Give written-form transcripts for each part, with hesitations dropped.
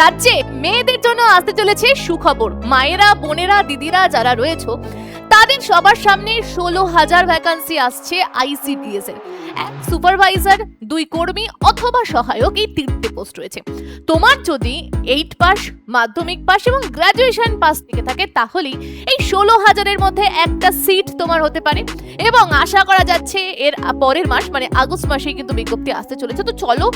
রাজ্যে মেয়েদের জন্য আসতে চলেছে সুখবর। মায়েরা, বোনেরা, দিদিরা যারা রয়েছে তাদের সবার সামনে 16,000 ভ্যাকান্সি আসছে আইসিডিএস এর। এক সুপারভাইজার, 2 কর্মী অথবা সহায়ক, এই 3টে পোস্ট রয়েছে। তোমার যদি 8 পাস, মাধ্যমিক পাস এবং গ্রাজুয়েশন পাস থেকে থাকে তাহলেই এই 16,000 এর মধ্যে একটা সিট তোমার হতে পারে এবং আশা করা যাচ্ছে এর পরের মাস মানে আগস্ট মাসেই কিন্তু বিজ্ঞপ্তি আসতে চলেছে। তো চলো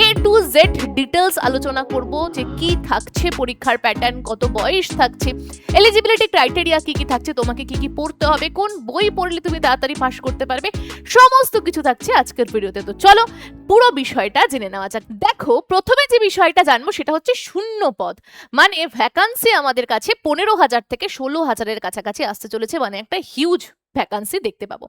A to Z ডিটেলস আলোচনা করব যে কি থাকছে পরীক্ষার প্যাটার্ন, কত বয়স থাকছে, এলিজিবিলিটি ক্রাইটেরিয়া কি কি থাকছে, তোমাকে কি কি পড়তে হবে, কোন বই পড়লে তুমি তাড়াতাড়ি পাস করতে পারবে, সমস্ত কিছু থাকছে আজকের ভিডিওতে। তো চলো পুরো বিষয়টা জেনে নেওয়া যাক। দেখো, প্রথমে যে বিষয়টা জানবো সেটা হচ্ছে শূন্য পদ, মানে ভ্যাকান্সি আমাদের কাছে 15,000 থেকে 16,000 কাছাকাছি আসতে চলেছে, মানে একটা হিউজ ভ্যাকান্সি দেখতে পাবো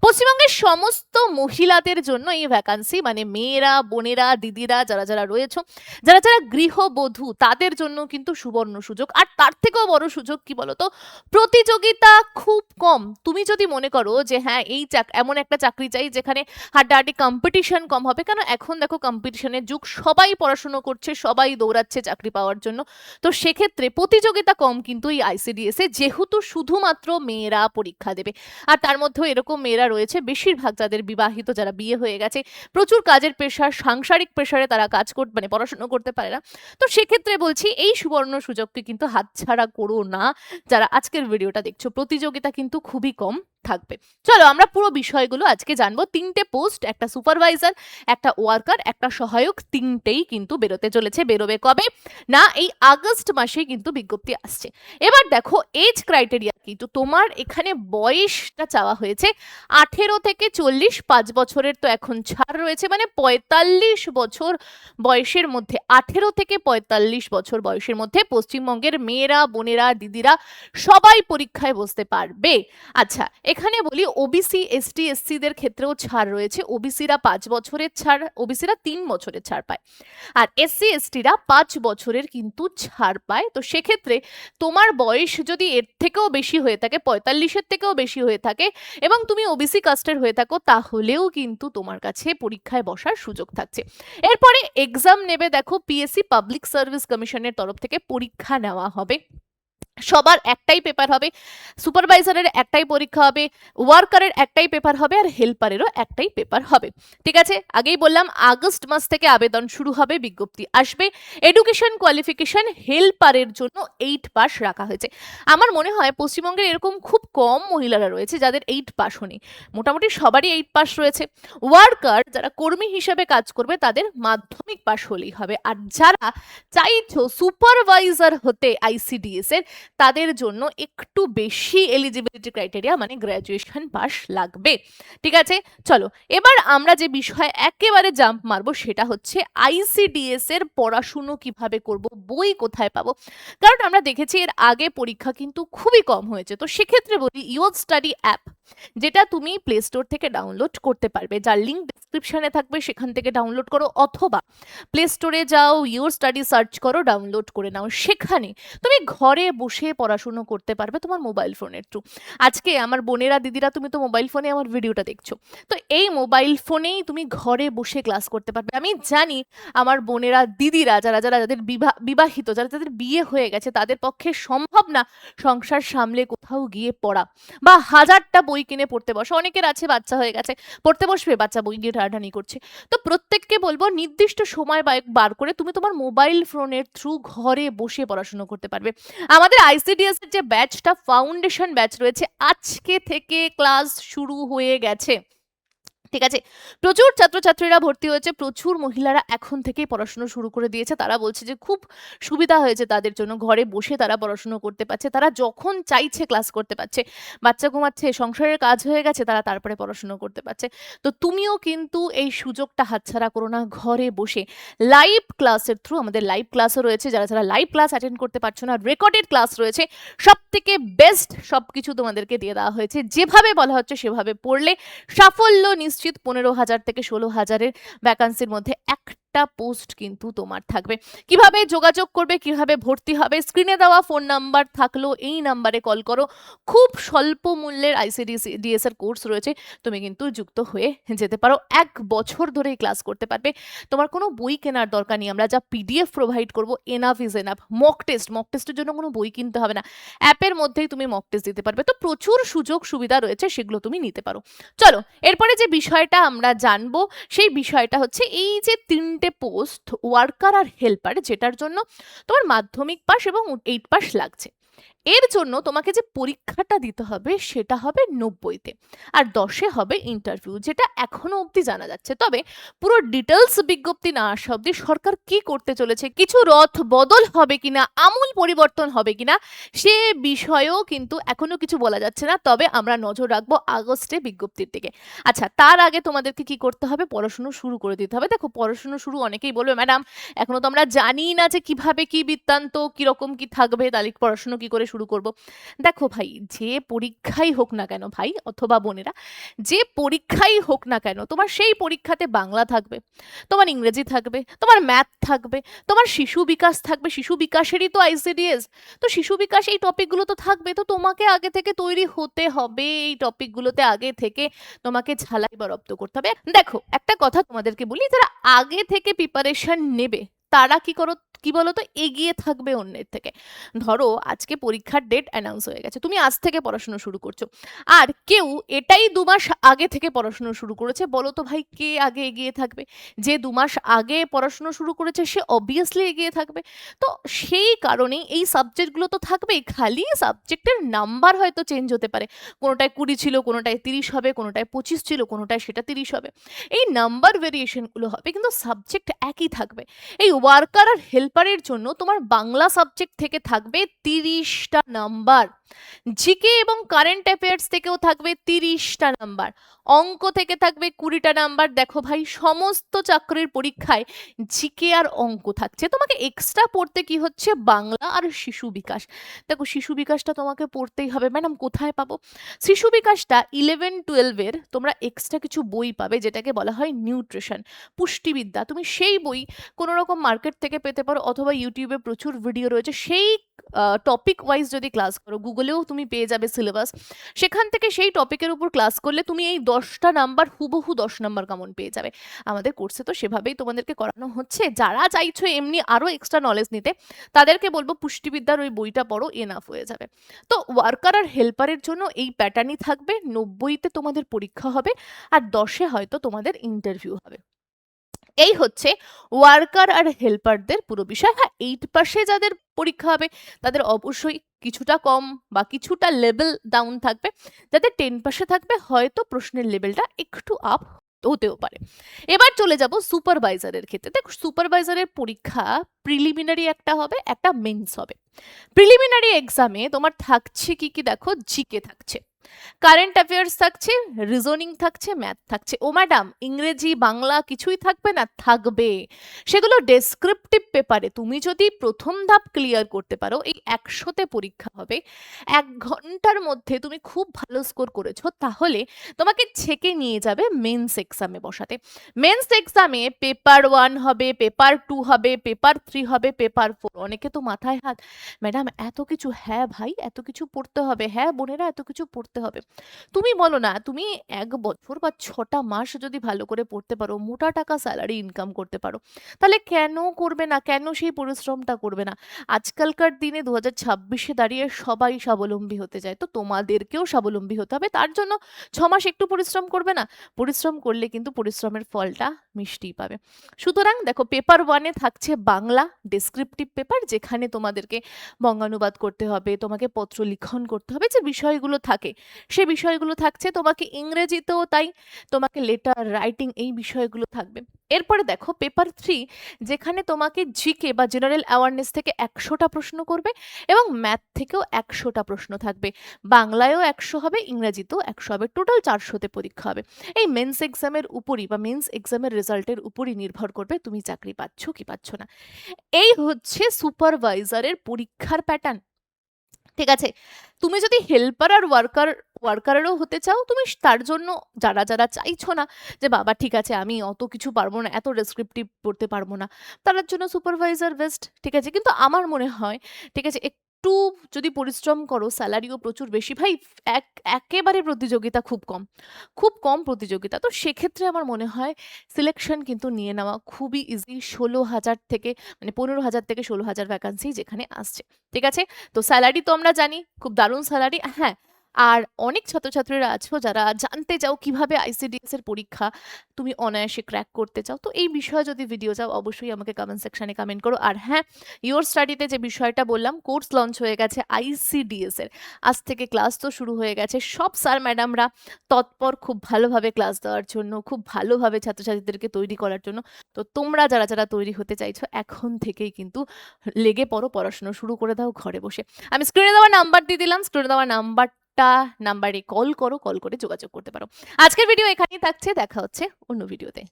পশ্চিমবঙ্গের সমস্ত মহিলাদের জন্য। এই ভ্যাকান্সি মানে মেয়েরা, বোনেরা, দিদিরা যারা যারা রয়েছে, যারা যারা গৃহবধূ, তাদের জন্য কিন্তু সুবর্ণ সুযোগ। আর তার থেকেও বড় সুযোগ কি বলতো, প্রতিযোগিতা খুব কম। তুমি যদি মনে করো যে হ্যাঁ এই এমন একটা চাকরি চাই যেখানে হাড্ডাহাড্ডি কম্পিটিশন কম হবে, কেন এখন দেখো কম্পিটিশনের যুগ, সবাই পড়াশুনো করছে, সবাই দৌড়াচ্ছে চাকরি পাওয়ার জন্য। তো সেক্ষেত্রে প্রতিযোগিতা কম কিন্তু এই আইসিডিএস এ, যেহেতু শুধুমাত্র মেয়েরা পরীক্ষা দেবে। আর তার মধ্যেও এরকম মেয়েরা রয়েছে বেশিরভাগ যাদের বিবাহিত, যারা বিয়ে হয়ে গেছে, প্রচুর কাজের প্রেশার, সাংসারিক প্রেশারে তারা কাজ মানে পড়াশোনা করতে পারে না। তো সেক্ষেত্রে বলছি এই সুবর্ণ সুযোগকে কিন্তু হাতছাড়া করো না যারা আজকের ভিডিওটা দেখছো। প্রতিযোগিতা কিন্তু খুবই কম থাকবে। চলো আমরা পুরো বিষয়গুলো আজকে জানবো। 3টে পোস্ট, একটা সুপারভাইজার, একটা ওয়ার্কার, একটা সহায়ক, 3টেই কিন্তু বেরোতে চলেছে। বেরোবে কবে না, এই আগস্ট মাসেই কিন্তু বিজ্ঞপ্তি আসছে। এবার দেখো এজ ক্রাইটেরিয়া কি। তো তোমার এখানে বয়সটা চাওয়া হয়েছে 18 থেকে 40, 5 বছরের তো এখন ছাড় রয়েছে, মানে 45 বছর বয়সের মধ্যে, 18 থেকে 45 বছর বয়সের মধ্যে পশ্চিমবঙ্গের মেয়েরা, বোনেরা, দিদিরা সবাই পরীক্ষায় বসতে পারবে। আচ্ছা, এখানে বলি ওবিসি, এসটি, এসসি দের ক্ষেত্রেও ছাড় রয়েছে। ওবিসিরা 5 বছরের ছাড়, ওবিসিরা 3 বছরের ছাড় পায়, আর এসসি এসটিরা 5 বছরের কিন্তু ছাড় পায়। তো সেক্ষেত্রে তোমার বয়স যদি এর থেকেও বেশি হয়ে থাকে, 45-এর থেকেও বেশি হয়ে থাকে, এবং তুমি ওবিসি কাস্টের হয়ে থাকো, তাহলেও কিন্তু তোমার কাছে পরীক্ষায় বসার সুযোগ থাকছে। এরপরে এক্সাম নেবে, দেখো পিএসসি পাবলিক সার্ভিস কমিশনের তরফ থেকে পরীক্ষা নেওয়া হবে। সবার একটাই পেপার হবে, সুপারভাইজারের একটাই পরীক্ষা হবে, ওয়ার্কারের একটাই পেপার হবে, আর হেল্পারেরও একটাই পেপার হবে। ঠিক আছে, আগেই বললাম আগস্ট মাস থেকে আবেদন শুরু হবে, বিজ্ঞপ্তি আসবে। এডুকেশন কোয়ালিফিকেশন হেল্পারের জন্য 8 পাস রাখা হয়েছে। আমার মনে হয় পশ্চিমবঙ্গের এরকম খুব কম মহিলারা রয়েছে যাদের 8 পাসও নেই, মোটামুটি সবারই 8 পাস রয়েছে। ওয়ার্কার, যারা কর্মী হিসেবে কাজ করবে, তাদের মাধ্যমিক পাস হলেই হবে। আর যারা চাইছো সুপারভাইজার হতে আইসিডিএস এর, তাদের জন্য একটু বেশি এলিজিবিলিটি ক্রাইটেরিয়া, মানে গ্র্যাজুয়েশন পাস লাগবে। ঠিক আছে, চলো এবার আমরা যে বিষয়ে একেবারে জাম্প মারবো সেটা হচ্ছে আইসিডিএস এর পড়াশুনো কিভাবে করব, বই কোথায় পাবো। কারণ আমরা দেখেছি এর আগে পরীক্ষা কিন্তু খুবই কম হয়েছে। তো সেক্ষেত্রে বলি ইয়োর স্টাডি অ্যাপ, যেটা তুমি প্লে স্টোর থেকে ডাউনলোড করতে পারবে, যার লিঙ্ক ডেসক্রিপশনে থাকবে, সেখান থেকে ডাউনলোড করো, অথবা প্লে স্টোরে যাও, ইয়োর স্টাডি সার্চ করো, ডাউনলোড করে নাও। সেখানে তুমি ঘরে বসে পড়াশুনো করতে পারবে তোমার মোবাইল ফোনের থ্রু। আজকে আমার বোনেরা, দিদিরা, তুমি তো মোবাইল ফোনে আমার ভিডিওটা দেখছো, তো এই মোবাইল ফোনেই তুমি ঘরে বসে ক্লাস করতে পারবে। আমি জানি আমার বোনেরা, দিদিরা যারা যারা যাদের বিবাহিত, যারা যাদের বিয়ে হয়ে গেছে, তাদের পক্ষে সম্ভব না সংসার সামলে কোথাও গিয়ে পড়া, বা হাজারটা বই কিনে পড়তে বসে। অনেকের আছে বাচ্চা হয়ে গেছে, পড়তে বসবে, বাচ্চা বই নিয়ে টানাটানি করছে। তো প্রত্যেককে বলবো নির্দিষ্ট সময় বার করে তুমি তোমার মোবাইল ফোনের থ্রু ঘরে বসে পড়াশোনা করতে পারবে। আমাদের আইসিডিএস এর যে ব্যাচটা, ফাউন্ডেশন ব্যাচ রয়েছে, আজকে থেকে ক্লাস শুরু হয়ে গেছে। ঠিক আছে, প্রচুর ছাত্রছাত্রীরা ভর্তি হয়েছে, প্রচুর মহিলারা এখন থেকেই পড়াশোনা শুরু করে দিয়েছে। তারা বলছে যে খুব সুবিধা হয়েছে তাদের জন্য, ঘরে বসে তারা পড়াশোনা করতে পারছে, তারা যখন চাইছে ক্লাস করতে পারছে। বাচ্চা ঘুমাচ্ছে, সংসারের কাজ হয়ে গেছে, তারা তারপরে পড়াশোনা করতে পারছে। তো তুমিও কিন্তু এই সুযোগটা হাতছাড়া করো না, ঘরে বসে লাইভ ক্লাসের থ্রু, আমাদের লাইভ ক্লাসও রয়েছে, যারা যারা লাইভ ক্লাস অ্যাটেন্ড করতে পারছো না, রেকর্ডেড ক্লাস রয়েছে, সব থেকে বেস্ট সবকিছু তোমাদেরকে দিয়ে দেওয়া হয়েছে। যেভাবে বলা হচ্ছে সেভাবে পড়লে সাফল্য নিশ্চিত। 15,000 থেকে 16,000 ভ্যাকান্সির মধ্যে একটা একটা পোস্ট কিন্তু তোমার থাকবে। কিভাবে যোগাযোগ করবে, কিভাবে ভর্তি হবে, স্ক্রিনে দেওয়া ফোন নাম্বার থাকলো, এই নাম্বারে কল করো। খুব স্বল্প মূল্যের আইসিডিএস এর কোর্স রয়েছে, তুমি কিন্তু যুক্ত হয়ে যেতে পারো। 1 বছর ধরে ক্লাস করতে পারবে, তোমার কোনো বই কেনার দরকার নেই। আমরা যা পিডিএফ প্রোভাইড করবো, এনাফ ইজ এনাফ। মক টেস্টের জন্য কোনো বই কিনতে হবে না, অ্যাপের মধ্যেই তুমি মক টেস্ট দিতে পারবে। তো প্রচুর সুযোগ সুবিধা রয়েছে, সেগুলো তুমি নিতে পারো। চলো এরপরে যে বিষয়টা আমরা জানবো, সেই বিষয়টা হচ্ছে এই যে 3টে পোস্ট, ওয়ার্কার আর হেল্পার, যেটার জন্য তোমার মাধ্যমিক পাস এবং 8 পাস লাগছে, এর জন্য তোমাকে যে পরীক্ষাটা দিতে হবে সেটা হবে 90-তে, আর 10-এ হবে ইন্টারভিউ, যেটা এখনো অবধি জানা যাচ্ছে। তবে পুরো ডিটেলস বিজ্ঞপ্তি না আসা অবধি সরকার কি করতে চলেছে, কিছু রথ বদল হবে কিনা, আমূল পরিবর্তন হবে কিনা, সে বিষয়েও কিন্তু এখনো কিছু বলা যাচ্ছে না। তবে আমরা নজর রাখবো আগস্টে বিজ্ঞপ্তির দিকে। আচ্ছা, তার আগে তোমাদেরকে কি করতে হবে, পড়াশুনো শুরু করে দিতে হবে। দেখো পড়াশুনো শুরু, অনেকেই বলবে ম্যাডাম এখনো তো আমরা জানি না যে কিভাবে কি বৃত্তান্ত, কিরকম কি থাকবে, তাহলে পড়াশুনো কি করে শুরু করব। দেখো ভাই, যে পরীক্ষাই হোক না কেন ভাই অথবা বোনেরা, যে পরীক্ষাই হোক না কেন, তোমার সেই পরীক্ষাতে বাংলা থাকবে, তোমার ইংরেজি থাকবে, তোমার ম্যাথ থাকবে, তোমার শিশু বিকাশ থাকবে। শিশু বিকাশেরই তো আইসিডিএস, তো শিশু বিকাশ এই টপিকগুলো তো থাকবে। তো তোমাকে আগে থেকে তৈরি হতে হবে, এই টপিকগুলোতে আগে থেকে তোমাকে ঝালাই বা রপ্ত করতে হবে। দেখো একটা কথা তোমাদেরকে বলি, যারা আগে থেকে প্রিপারেশন নেবে তারা কি বলো তো, এগিয়ে থাকবে অন্যের থেকে। ধরো আজকে পরীক্ষার ডেট অ্যানাউন্স হয়ে গেছে, তুমি আজ থেকে পড়াশোনা শুরু করছো, আর কেউ এটাই 2 মাস আগে থেকে পড়াশোনা শুরু করেছে, বলো তো ভাই কে আগে এগিয়ে থাকবে? যে 2 মাস আগে পড়াশোনা শুরু করেছে সে অবভিয়াসলি এগিয়ে থাকবে। তো সেই কারণেই এই সাবজেক্টগুলো তো থাকবেই, খালি সাবজেক্টের নাম্বার হয়তো চেঞ্জ হতে পারে, কোনোটায় 20 ছিল, কোনোটায় 30 হবে, কোনোটায় 25 ছিল, কোনোটায় সেটা 30 হবে। এই নাম্বার ভেরিয়েশনগুলো হবে, কিন্তু সাবজেক্ট একই থাকবে। এই ওয়ার্কার আর হেল্পারের জন্য তোমার বাংলা সাবজেক্ট থেকে থাকবে 30টা নাম্বার, জিকে এবং কারেন্ট অ্যাফেয়ার্স থেকেও থাকবে 30টা নাম্বার, অঙ্ক থেকে থাকবে 20টা নাম্বার। দেখো ভাই, সমস্ত চাকরির পরীক্ষায় জিকে আর অঙ্ক থাকছে, তোমাকে এক্সট্রা পড়তে কি হচ্ছে, বাংলা আর শিশু বিকাশ। দেখো শিশু বিকাশটা তোমাকে পড়তেই হবে। ম্যাডাম কোথায় পাবো? শিশু বিকাশটা 11-12-এর তোমরা এক্সট্রা কিছু বই পাবে, যেটাকে বলা হয় নিউট্রিশন, পুষ্টিবিদ্যা। তুমি সেই বই কোনো রকম মার্কেট থেকে পেতে পারো, অথবা ইউটিউবে প্রচুর ভিডিও রয়েছে, সেই টপিক ওয়াইজ যদি ক্লাস করো, গুগলেও তুমি পেয়ে যাবে সিলেবাস, সেখান থেকে সেই টপিকের উপর ক্লাস করলে তুমি এই 10টা নাম্বার হুবহু 10 নাম্বার কমন পেয়ে যাবে। আমাদের কোর্সে তো সেভাবেই তোমাদেরকে করানো হচ্ছে। যারা চাইছো এমনি আরো এক্সট্রা নলেজ নিতে, তাদেরকে বলবো পুষ্টিবিদ্যার ওই বইটা পড়ো, এনাফ হয়ে যাবে। তো ওয়ার্কার আর হেল্পারের জন্য এই প্যাটার্নই থাকবে, 90-তে তোমাদের পরীক্ষা হবে, আর 10-এ হয়তো তোমাদের ইন্টারভিউ হবে। এই হচ্ছে ওয়ার্কার আর হেল্পারদের পুরো বিষয়। হ্যাঁ, 8 পাশে যাদের পরীক্ষা হবে তাদের অবশ্যই কিছুটা কম বা কিছুটা লেভেল ডাউন থাকবে, যাদের 10 পাশে থাকবে হয়তো প্রশ্নের লেভেলটা একটু আপ হতেও পারে। এবার চলে যাব সুপারভাইজারের ক্ষেত্রে। দেখো সুপারভাইজারের পরীক্ষা প্রিলিমিনারি একটা হবে, একটা মেন্স হবে। প্রিলিমিনারি এক্সামে তোমার থাকছে কি কি, দেখো জিকে থাকছে, কারেন্ট অ্যাফেয়ার্স থাকছে, রিজনিং থাকছে, ম্যাথ থাকছে। ও ম্যাডাম ইংরেজি বাংলা কিছুই থাকবে না? থাকবে, সেগুলো ডেসক্রিপটিভ পেপারে। তুমি যদি প্রথম ধাপ ক্লিয়ার করতে পারো, এই 100তে পরীক্ষা হবে, 1 ঘন্টার মধ্যে তুমি খুব ভালো স্কোর করেছো, তাহলে তোমাকে ছেকে নিয়ে যাবে মেন্স এক্সামে বসাতে। মেন্স এক্সামে পেপার 1 হবে, পেপার 2 হবে, পেপার 3 হবে, পেপার 4। অনেকে তো মাথায় হাত, ম্যাডাম এত কিছু? হ্যাঁ ভাই, এত কিছু পড়তে হবে। হ্যাঁ বোনেরা, এত কিছু পড়তে হবে। তুমি বলো না, তুমি 1 বছর বা 6টা মাস যদি ভালো করে পড়তে পারো, মোটা টাকা স্যালারি ইনকাম করতে পারো, তাহলে কেন করবে না? কেন সেই পরিশ্রমটা করবে না? আজকালকার দিনে 2026-এ দাঁড়িয়ে সবাই স্বাবলম্বী হতে চায়, তো তোমাদেরকেও স্বাবলম্বী হতে হবে। তার জন্য 6 মাস একটু পরিশ্রম করবে না? পরিশ্রম করলে কিন্তু পরিশ্রমের ফলটা মিষ্টি পাবে। সুতরাং দেখো, পেপার 1-এ থাকছে বাংলা ডেসক্রিপটিভ পেপার, যেখানে তোমাদেরকে বঙ্গানুবাদ করতে হবে, তোমাকে পত্র লিখন করতে হবে, যে বিষয়গুলো থাকে সে বিষয়গুলো থাকছে। তোমাকে ইংরেজিতেও তাই, তোমাকে লেটার রাইটিং এই বিষয়গুলো থাকবে। এরপরে দেখো পেপার 3, যেখানে তোমাকে জিকে বা জেনারেল অ্যাওয়ারনেস থেকে 100টা প্রশ্ন করবে, এবং ম্যাথ থেকেও 100টা প্রশ্ন থাকবে। বাংলায়ও 100 হবে, ইংরেজিতেও 100 হবে, টোটাল 400তে পরীক্ষা হবে। এই মেন্স এক্সামের উপরই বা মেন্স এক্সামের রেজাল্টের উপরই নির্ভর করবে তুমি চাকরি পাচ্ছ কি পাচ্ছ না। এই হচ্ছে সুপারভাইজারের পরীক্ষার প্যাটার্ন। ঠিক আছে, তুমি যদি হেল্পার আর ওয়ার্কার ওয়ার্কারেরও হতে চাও তুমি, তার জন্য যারা যারা চাইছো না যে বাবা ঠিক আছে আমি অত কিছু পারবো না, এত ডেসক্রিপটিভ পড়তে পারবো না, তার জন্য সুপারভাইজার বেস্ট। ঠিক আছে, কিন্তু আমার মনে হয় ঠিক আছে একটু যদি পরিশ্রম করো স্যালারিও প্রচুর বেশি ভাই, এক একেবারে প্রতিযোগিতা খুব কম, খুব কম প্রতিযোগিতা। তো সেক্ষেত্রে আমার মনে হয় সিলেকশন কিন্তু নিয়ে নেওয়া খুবই ইজি। 16,000 থেকে মানে 15,000 থেকে 16,000 ভ্যাকান্সি যেখানে আসছে। ঠিক আছে, তো স্যালারি তো আমরা জানি খুব দারুণ স্যালারি। হ্যাঁ, আর অনেক ছাত্রছাত্রীরা আছো যারা জানতে চাও কিভাবে আইসিডিএস এর পরীক্ষা তুমি অনায়াসে ক্র্যাক করতে চাও, তো এই বিষয়ে যদি ভিডিও চাও অবশ্যই আমাকে কমেন্ট সেকশনে কমেন্ট করো। আর হ্যাঁ, ইওর স্টাডিতে যে বিষয়টা বললাম, কোর্স লঞ্চ হয়ে গেছে আইসিডিএস এর, আজ থেকে ক্লাস তো শুরু হয়ে গেছে। সব স্যার ম্যাডামরা তৎপর খুব ভালোভাবে ক্লাস দেওয়ার জন্য, খুব ভালোভাবে ছাত্রছাত্রীদেরকে তৈরি করার জন্য। তো তোমরা যারা যারা তৈরি হতে চাইছো এখন থেকেই কিন্তু লেগে পড়ো, পড়াশোনা শুরু করে দাও ঘরে বসে। আমি স্ক্রিনে দেওয়া নাম্বার দিয়ে দিলাম, স্ক্রিনে দেওয়া নাম্বারে কল করো, কল করে যোগাযোগ করতে পারো। আজকের ভিডিও এখানেই থাকছে, দেখা হচ্ছে অন্য ভিডিওতে।